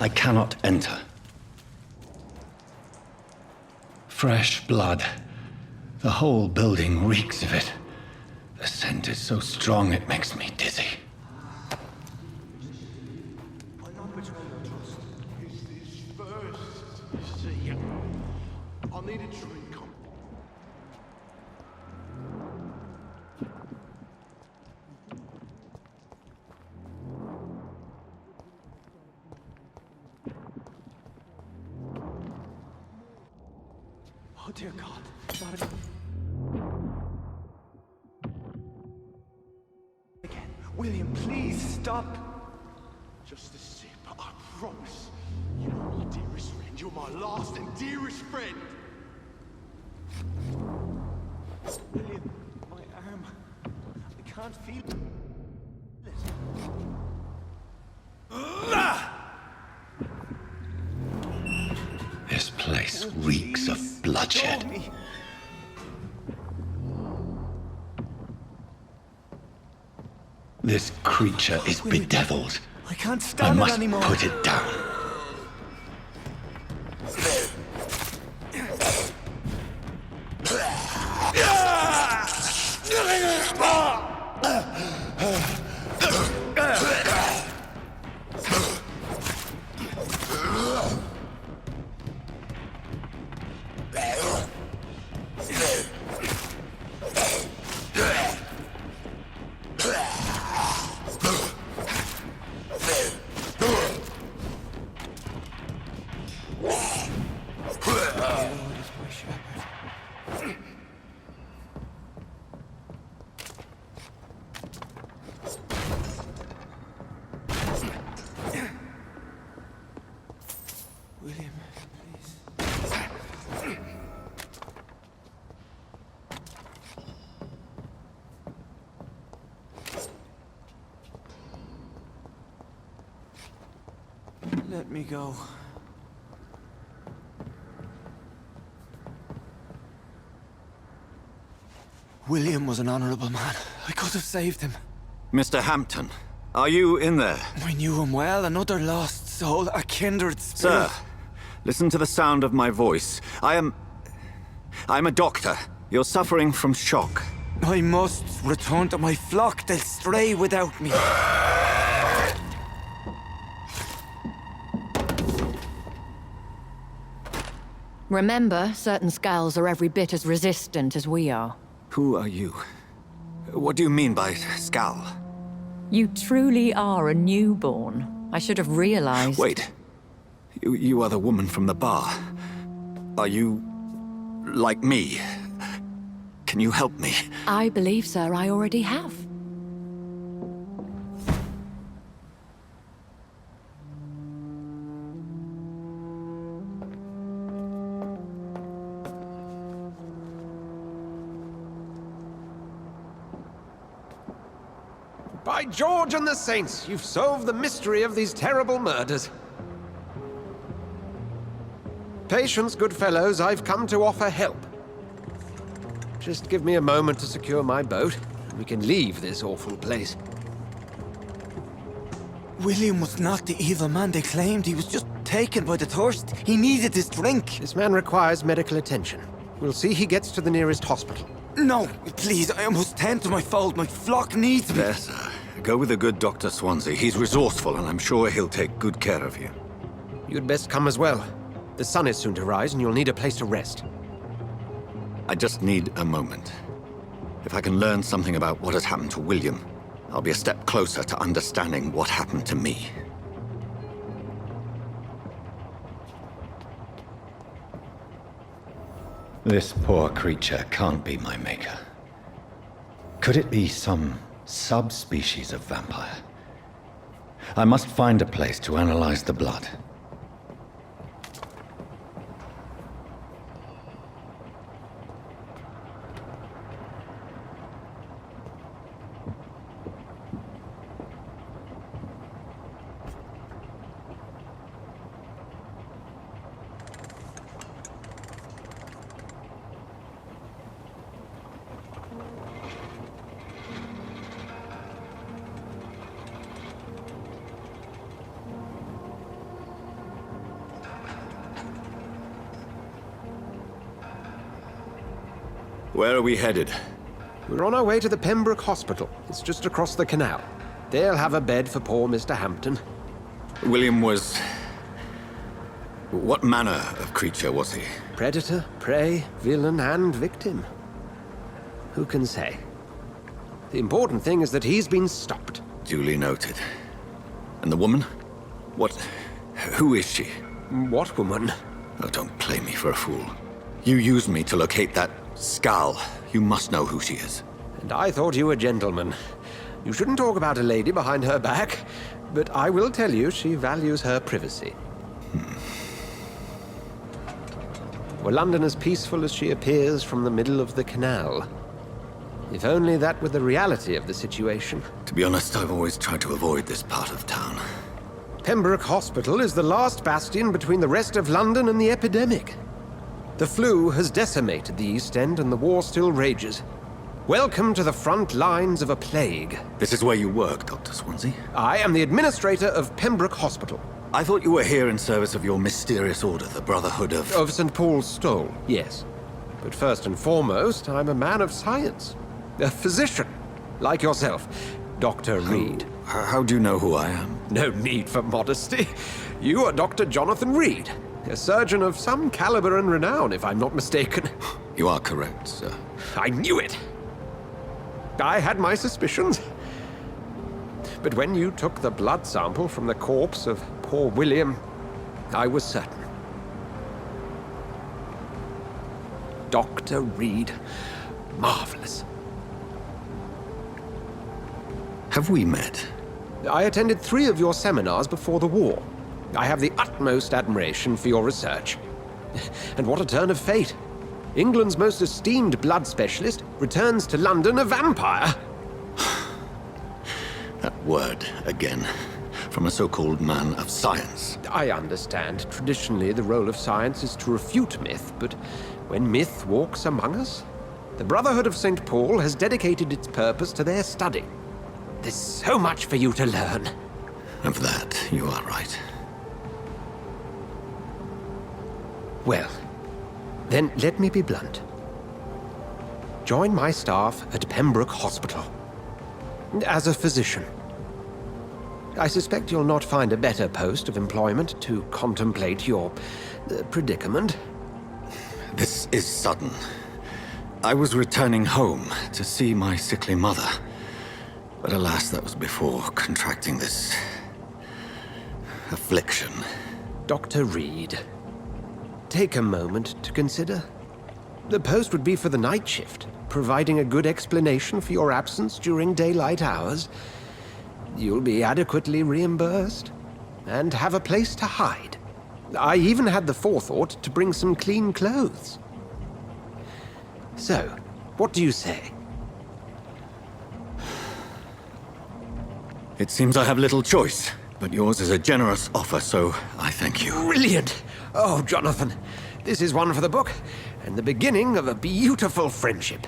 I cannot enter. Fresh blood. The whole building reeks of it. The scent is so strong it makes me dizzy. I'll not betray your trust. Is this first? See, I'll need a drink. Oh dear God, not again. William, please stop. Just a sip, I promise. You are my dearest friend. You're my last and dearest friend. William, my arm. I can't feel it. This place reeks of bloodshed. This creature is bedeviled. I can't I stand it must anymore. put it down. William, please. Let me go. William was an honorable man. I could have saved him. Mr. Hampton, are you in there? I knew him well, another lost soul, a kindred spirit. Sir, listen to the sound of my voice. I'm a doctor. You're suffering from shock. I must return to my flock. They'll stray without me. Remember, certain skulls are every bit as resistant as we are. Who are you? What do you mean by Skal? You truly are a newborn. I should have realized. Wait. You are the woman from the bar. Are you... like me? Can you help me? I believe, sir, I already have. By George and the Saints, you've solved the mystery of these terrible murders. Patience, good fellows, I've come to offer help. Just give me a moment to secure my boat, and we can leave this awful place. William was not the evil man they claimed. He was just taken by the thirst. He needed this drink. This man requires medical attention. We'll see he gets to the nearest hospital. No, please, I must tend to my fold. My flock needs me. There, sir. Go with the good Dr. Swansea. He's resourceful, and I'm sure he'll take good care of you. You'd best come as well. The sun is soon to rise, and you'll need a place to rest. I just need a moment. If I can learn something about what has happened to William, I'll be a step closer to understanding what happened to me. This poor creature can't be my maker. Could it be some subspecies of vampire? I must find a place to analyze the blood. Where are we headed? We're on our way to the Pembroke Hospital. It's just across the canal. They'll have a bed for poor Mr. Hampton. William was... What manner of creature was he? Predator, prey, villain, and victim. Who can say? The important thing is that he's been stopped. Duly noted. And the woman? What... Who is she? What woman? Oh, don't play me for a fool. You used me to locate that skull. You must know who she is. And I thought you a gentleman. You shouldn't talk about a lady behind her back, but I will tell you she values her privacy. Were London as peaceful as she appears from the middle of the canal? If only that were the reality of the situation. To be honest, I've always tried to avoid this part of town. Pembroke Hospital is the last bastion between the rest of London and the epidemic. The flu has decimated the East End and the war still rages. Welcome to the front lines of a plague. This is where you work, Dr. Swansea? I am the administrator of Pembroke Hospital. I thought you were here in service of your mysterious order, the Brotherhood of... Of St. Paul's Stole, yes. But first and foremost, I'm a man of science. A physician, like yourself, Dr. Reid. How do you know who I am? No need for modesty. You are Dr. Jonathan Reid, a surgeon of some caliber and renown, if I'm not mistaken. You are correct, sir. I knew it! I had my suspicions. But when you took the blood sample from the corpse of poor William, I was certain. Dr. Reid. Marvelous. Have we met? I attended 3 of your seminars before the war. I have the utmost admiration for your research. And what a turn of fate. England's most esteemed blood specialist returns to London a vampire. That word, again. From a so-called man of science. I understand. Traditionally, the role of science is to refute myth, but when myth walks among us, the Brotherhood of St. Paul has dedicated its purpose to their study. There's so much for you to learn. Of that, you are right. Well, then let me be blunt. Join my staff at Pembroke Hospital. As a physician. I suspect you'll not find a better post of employment to contemplate your predicament. This is sudden. I was returning home to see my sickly mother. But alas, that was before contracting this... affliction. Dr. Reid, take a moment to consider. The post would be for the night shift, providing a good explanation for your absence during daylight hours. You'll be adequately reimbursed, and have a place to hide. I even had the forethought to bring some clean clothes. So, what do you say? It seems I have little choice, but yours is a generous offer, so I thank you. Brilliant! Oh, Jonathan, this is one for the book, and the beginning of a beautiful friendship.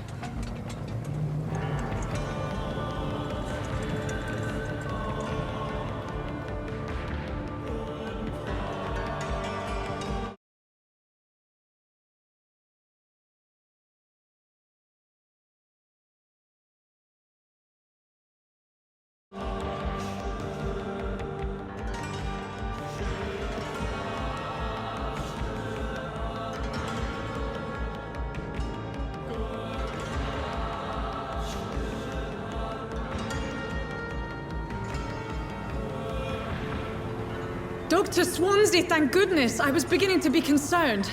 Dr. Swansea, thank goodness! I was beginning to be concerned.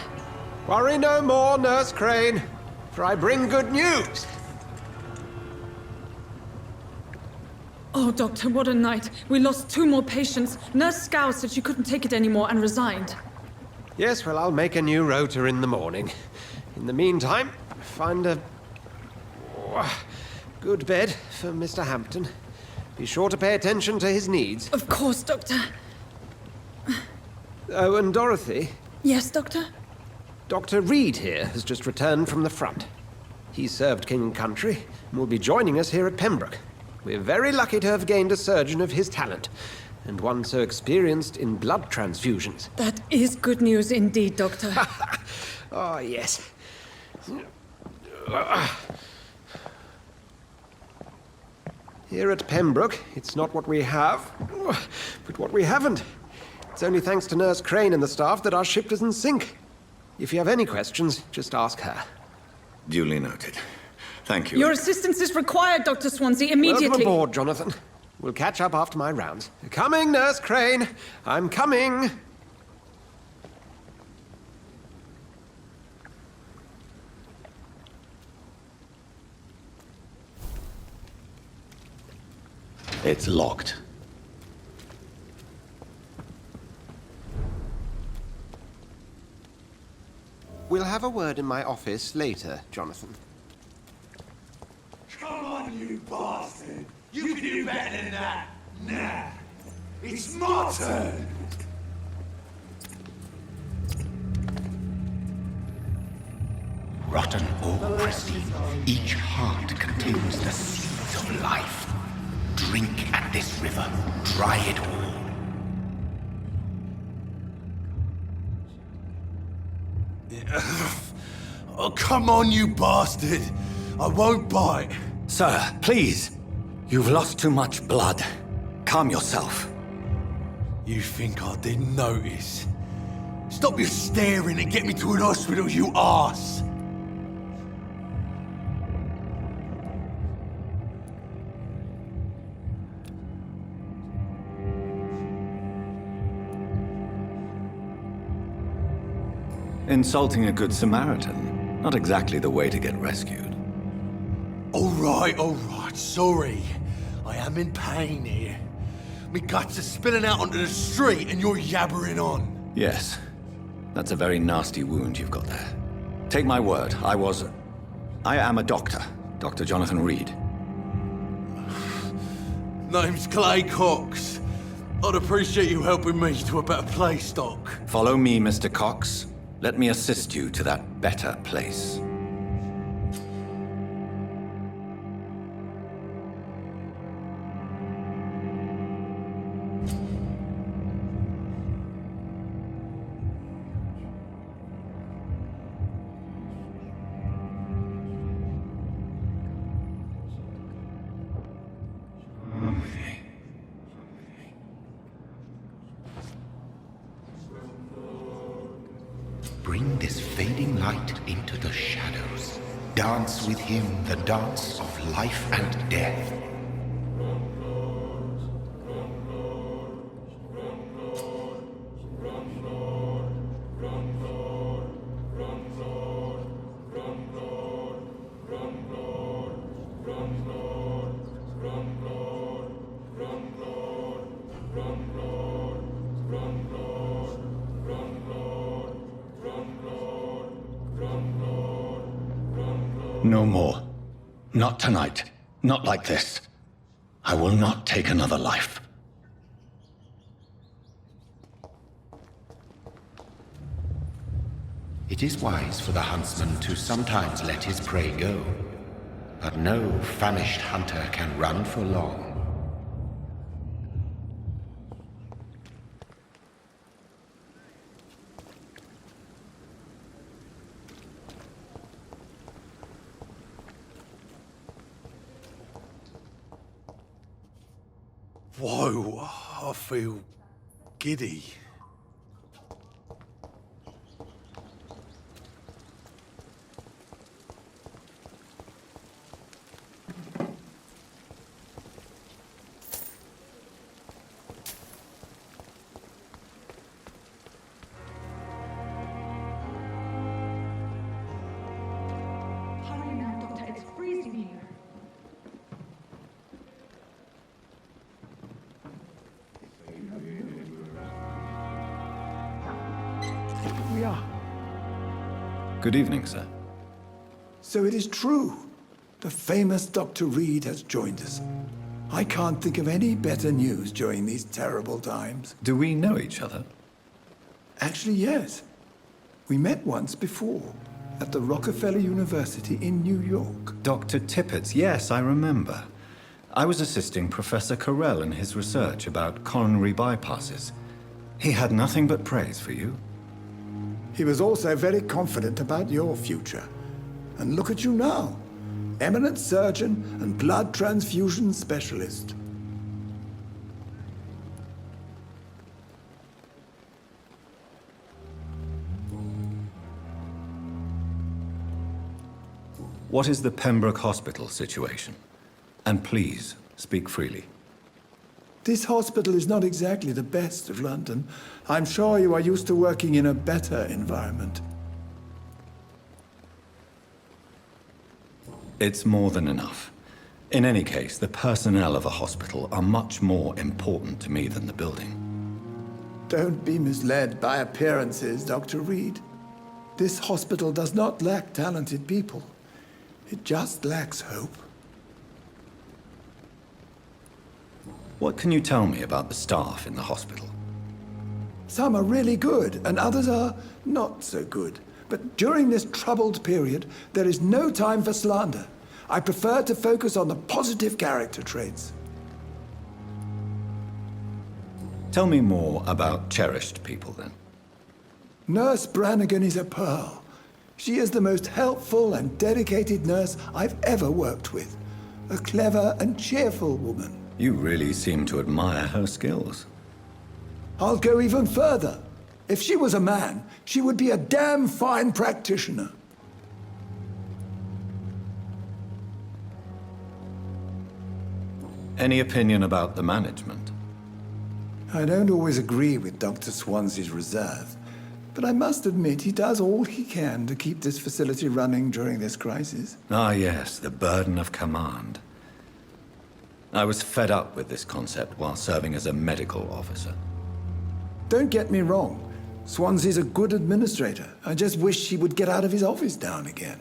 Worry no more, Nurse Crane, for I bring good news. Oh, Doctor, what a night. We lost 2 more patients. Nurse Scow said she couldn't take it anymore and resigned. Yes, well, I'll make a new rota in the morning. In the meantime, find a good bed for Mr. Hampton. Be sure to pay attention to his needs. Of course, Doctor. Oh, and Dorothy, Yes, Doctor? Dr. Reid here has just returned from the front. He served King and Country and will be joining us here at Pembroke. We're very lucky to have gained a surgeon of his talent, and one so experienced in blood transfusions. That is good news indeed, Doctor. Oh, yes. Here at Pembroke, it's not what we have, but what we haven't. It's only thanks to Nurse Crane and the staff that our ship doesn't sink. If you have any questions, just ask her. Duly noted. Thank you. Your assistance is required, Dr. Swansea, immediately. Welcome aboard, Jonathan. We'll catch up after my rounds. Coming, Nurse Crane. I'm coming. It's locked. We'll have a word in my office later, Jonathan. Come on, you bastard! You can do better than that! Nah! It's my turn! Rotten or pristine, each heart contains the seeds of life. Drink at this river, dry it all. Oh, come on, you bastard! I won't bite! Sir, please. You've lost too much blood. Calm yourself. You think I didn't notice? Stop your staring and get me to an hospital, you arse! Insulting a good Samaritan. Not exactly the way to get rescued. All right, sorry. I am in pain here. Me guts are spilling out onto the street and you're yabbering on. Yes. That's a very nasty wound you've got there. Take my word, I am a doctor. Dr. Jonathan Reid. Name's Clay Cox. I'd appreciate you helping me to a better place, Doc. Follow me, Mr. Cox. Let me assist you to that better place. Bring this fading light into the shadows. Dance with him the dance of life and death. No more. Not tonight. Not like this. I will not take another life. It is wise for the huntsman to sometimes let his prey go, but no famished hunter can run for long. Whoa, I feel giddy. Hurry now, Doctor. It's freezing here. We are. Good evening, sir. So it is true. The famous Dr. Reid has joined us. I can't think of any better news during these terrible times. Do we know each other? Actually, yes. We met once before, at the Rockefeller University in New York. Dr. Tippett's, yes, I remember. I was assisting Professor Carell in his research about coronary bypasses. He had nothing but praise for you. He was also very confident about your future. And look at you now. Eminent surgeon and blood transfusion specialist. What is the Pembroke Hospital situation? And please, speak freely. This hospital is not exactly the best of London. I'm sure you are used to working in a better environment. It's more than enough. In any case, the personnel of a hospital are much more important to me than the building. Don't be misled by appearances, Dr. Reid. This hospital does not lack talented people. It just lacks hope. What can you tell me about the staff in the hospital? Some are really good, and others are not so good. But during this troubled period, there is no time for slander. I prefer to focus on the positive character traits. Tell me more about cherished people, then. Nurse Brannigan is a pearl. She is the most helpful and dedicated nurse I've ever worked with. A clever and cheerful woman. You really seem to admire her skills. I'll go even further. If she was a man, she would be a damn fine practitioner. Any opinion about the management? I don't always agree with Dr. Swansea's reserve, but I must admit he does all he can to keep this facility running during this crisis. Ah, yes, the burden of command. I was fed up with this concept while serving as a medical officer. Don't get me wrong. Swansea's a good administrator. I just wish he would get out of his office now and again.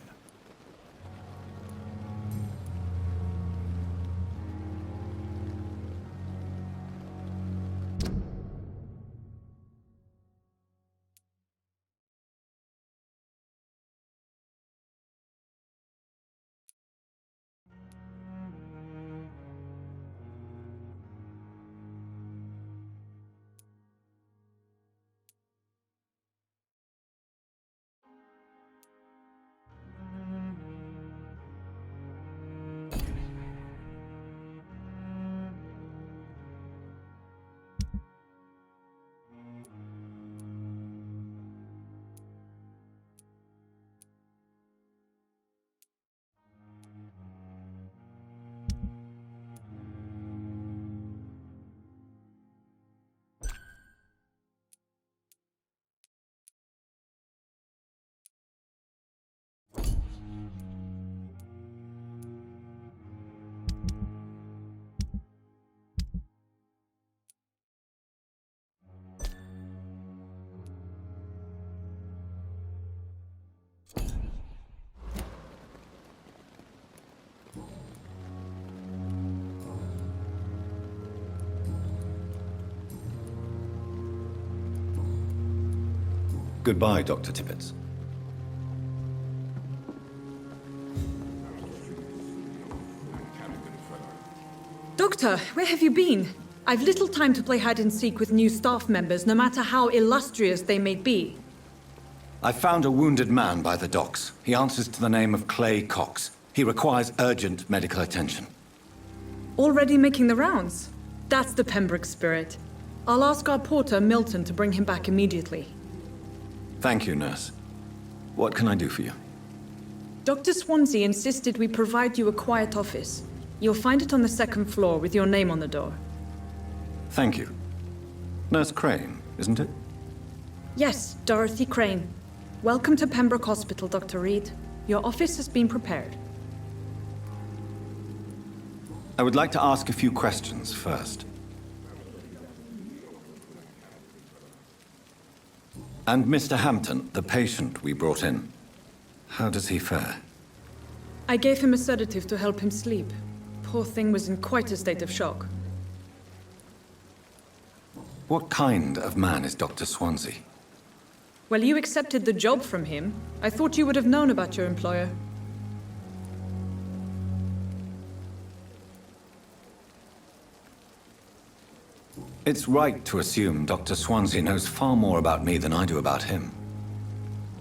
Goodbye, Dr. Tippett. Doctor, where have you been? I've little time to play hide and seek with new staff members, no matter how illustrious they may be. I found a wounded man by the docks. He answers to the name of Clay Cox. He requires urgent medical attention. Already making the rounds? That's the Pembroke spirit. I'll ask our porter, Milton, to bring him back immediately. Thank you, nurse. What can I do for you? Dr. Swansea insisted we provide you a quiet office. You'll find it on the second floor with your name on the door. Thank you. Nurse Crane, isn't it? Yes, Dorothy Crane. Welcome to Pembroke Hospital, Dr. Reid. Your office has been prepared. I would like to ask a few questions first. And Mr. Hampton, the patient we brought in, how does he fare? I gave him a sedative to help him sleep. Poor thing was in quite a state of shock. What kind of man is Dr. Swansea? Well, you accepted the job from him. I thought you would have known about your employer. It's right to assume Dr. Swansea knows far more about me than I do about him.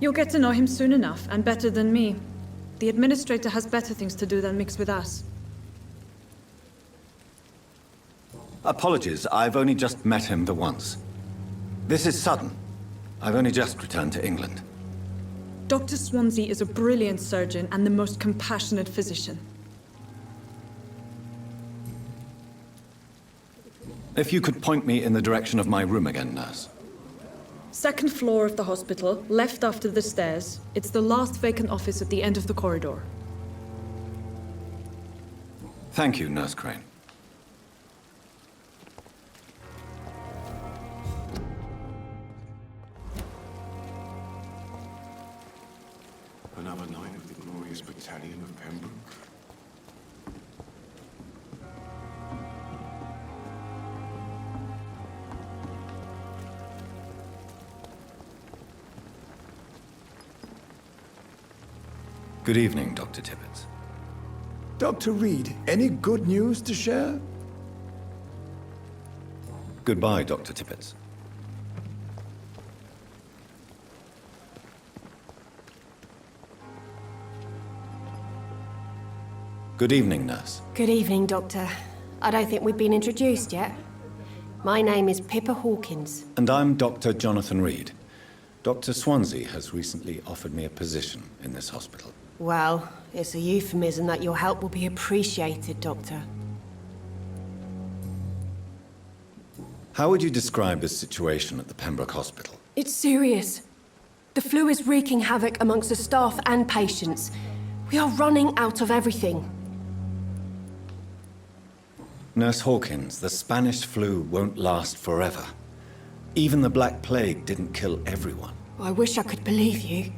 You'll get to know him soon enough, and better than me. The administrator has better things to do than mix with us. Apologies, I've only just met him the once. This is sudden. I've only just returned to England. Dr. Swansea is a brilliant surgeon and the most compassionate physician. If you could point me in the direction of my room again, nurse. Second floor of the hospital, left after the stairs. It's the last vacant office at the end of the corridor. Thank you, Nurse Crane. Another night of the glorious battalion of Pembroke. Good evening, Dr. Tibbets. Dr. Reid, any good news to share? Goodbye, Dr. Tibbets. Good evening, nurse. Good evening, Doctor. I don't think we've been introduced yet. My name is Pippa Hawkins. And I'm Dr. Jonathan Reid. Dr. Swansea has recently offered me a position in this hospital. Well, it's a euphemism that your help will be appreciated, Doctor. How would you describe the situation at the Pembroke Hospital? It's serious. The flu is wreaking havoc amongst the staff and patients. We are running out of everything. Nurse Hawkins, the Spanish flu won't last forever. Even the Black Plague didn't kill everyone. I wish I could believe you.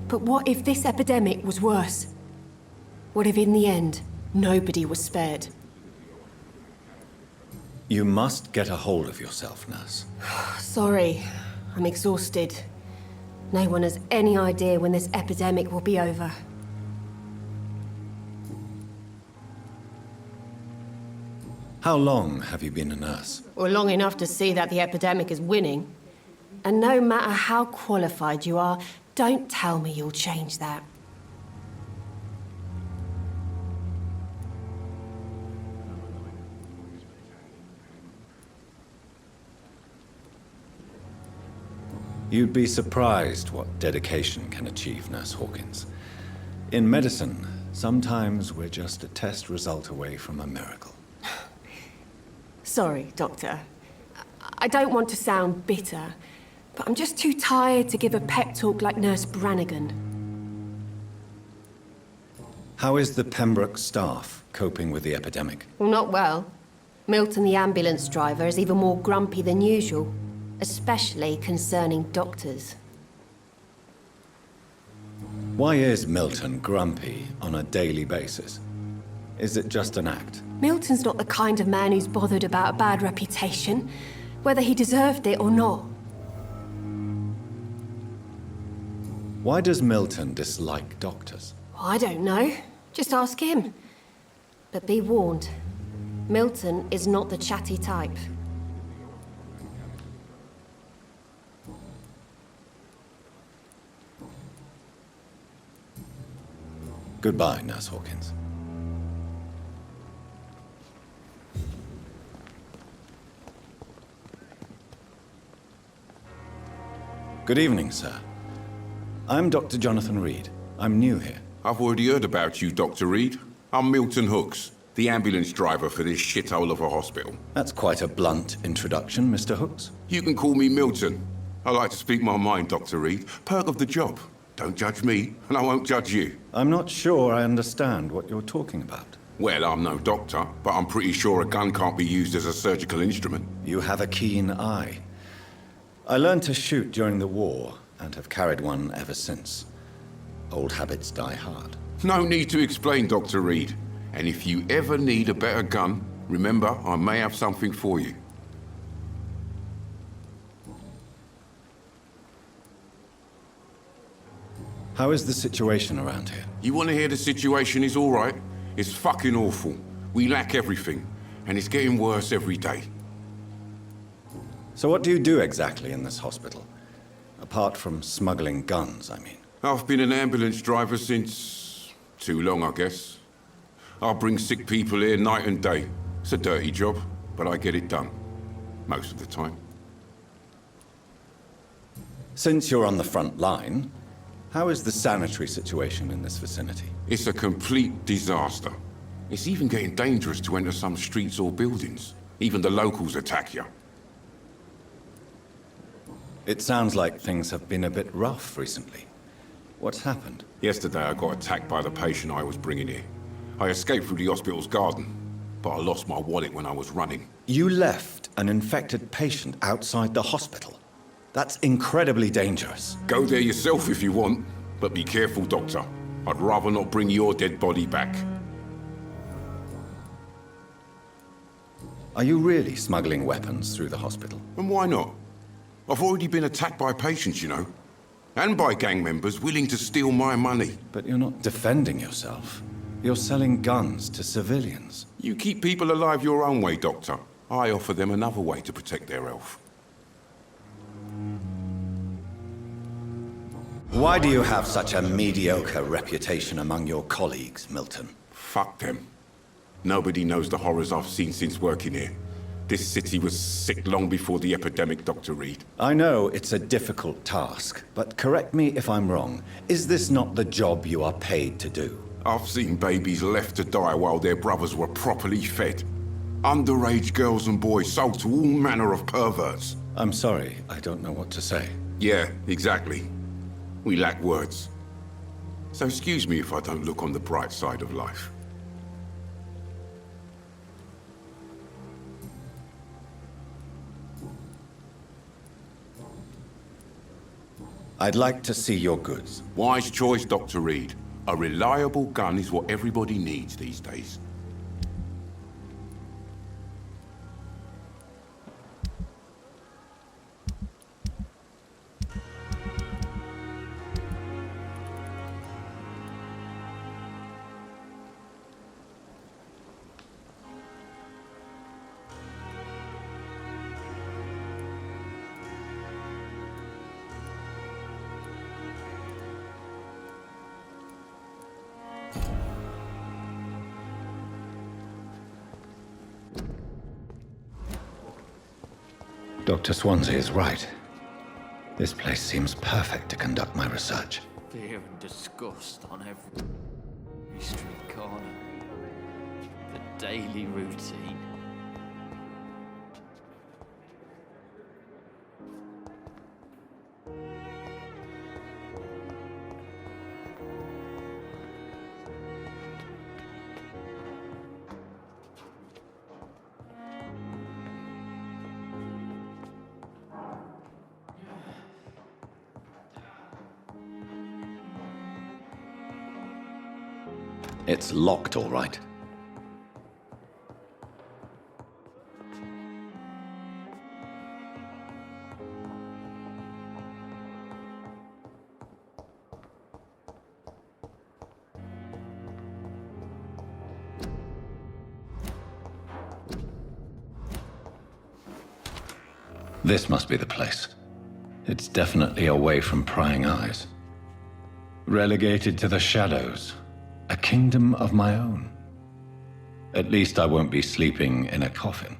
But what if this epidemic was worse? What if in the end, nobody was spared? You must get a hold of yourself, nurse. Sorry, I'm exhausted. No one has any idea when this epidemic will be over. How long have you been a nurse? Well, long enough to see that the epidemic is winning. And no matter how qualified you are, don't tell me you'll change that. You'd be surprised what dedication can achieve, Nurse Hawkins. In medicine, sometimes we're just a test result away from a miracle. Sorry, Doctor. I don't want to sound bitter, but I'm just too tired to give a pep talk like Nurse Brannigan. How is the Pembroke staff coping with the epidemic? Well, not well. Milton, the ambulance driver, is even more grumpy than usual, especially concerning doctors. Why is Milton grumpy on a daily basis? Is it just an act? Milton's not the kind of man who's bothered about a bad reputation, whether he deserved it or not. Why does Milton dislike doctors? I don't know. Just ask him. But be warned, Milton is not the chatty type. Goodbye, Nurse Hawkins. Good evening, sir. I'm Dr. Jonathan Reid. I'm new here. I've already heard about you, Dr. Reid. I'm Milton Hooks, the ambulance driver for this shithole of a hospital. That's quite a blunt introduction, Mr. Hooks. You can call me Milton. I like to speak my mind, Dr. Reid. Perk of the job. Don't judge me, and I won't judge you. I'm not sure I understand what you're talking about. Well, I'm no doctor, but I'm pretty sure a gun can't be used as a surgical instrument. You have a keen eye. I learned to shoot during the war, and have carried one ever since. Old habits die hard. No need to explain, Dr. Reid. And if you ever need a better gun, remember, I may have something for you. How is the situation around here? You want to hear the situation is all right? It's fucking awful. We lack everything, and it's getting worse every day. So what do you do exactly in this hospital? Apart from smuggling guns, I mean. I've been an ambulance driver since Too long, I guess. I bring sick people here night and day. It's a dirty job, but I get it done. Most of the time. Since you're on the front line, how is the sanitary situation in this vicinity? It's a complete disaster. It's even getting dangerous to enter some streets or buildings. Even the locals attack you. It sounds like things have been a bit rough recently. What's happened? Yesterday I got attacked by the patient I was bringing here. I escaped through the hospital's garden, but I lost my wallet when I was running. You left an infected patient outside the hospital? That's incredibly dangerous. Go there yourself if you want, but be careful, Doctor. I'd rather not bring your dead body back. Are you really smuggling weapons through the hospital? And why not? I've already been attacked by patients, you know. And by gang members willing to steal my money. But you're not defending yourself. You're selling guns to civilians. You keep people alive your own way, Doctor. I offer them another way to protect their health. Why do you have such a mediocre reputation among your colleagues, Milton? Fuck them. Nobody knows the horrors I've seen since working here. This city was sick long before the epidemic, Dr. Reid. I know it's a difficult task, but correct me if I'm wrong. Is this not the job you are paid to do? I've seen babies left to die while their brothers were properly fed. Underage girls and boys sold to all manner of perverts. I'm sorry, I don't know what to say. Yeah, exactly. We lack words. So excuse me if I don't look on the bright side of life. I'd like to see your goods. Wise choice, Dr. Reid. A reliable gun is what everybody needs these days. Dr. Swansea is right. This place seems perfect to conduct my research. Fear and disgust on every street corner. The daily routine. It's locked, all right. This must be the place. It's definitely away from prying eyes. Relegated to the shadows. A kingdom of my own. At least I won't be sleeping in a coffin.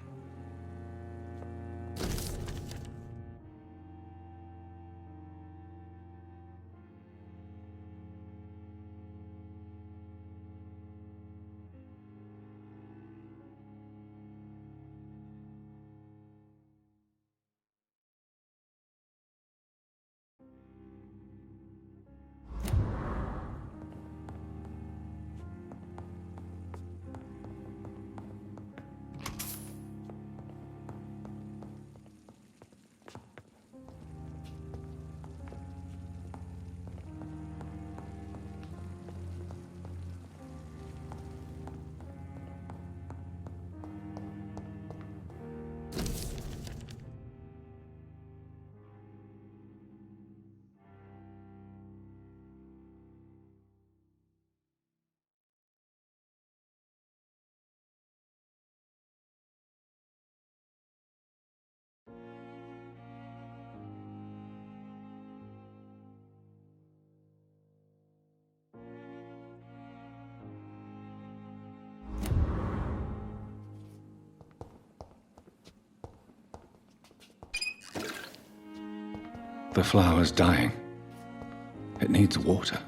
The flower's dying. It needs water.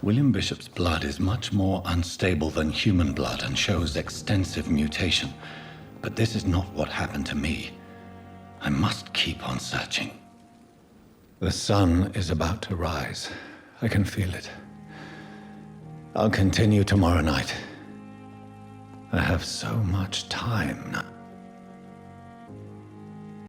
William Bishop's blood is much more unstable than human blood and shows extensive mutation. But this is not what happened to me. I must keep on searching. The sun is about to rise. I can feel it. I'll continue tomorrow night. I have so much time now.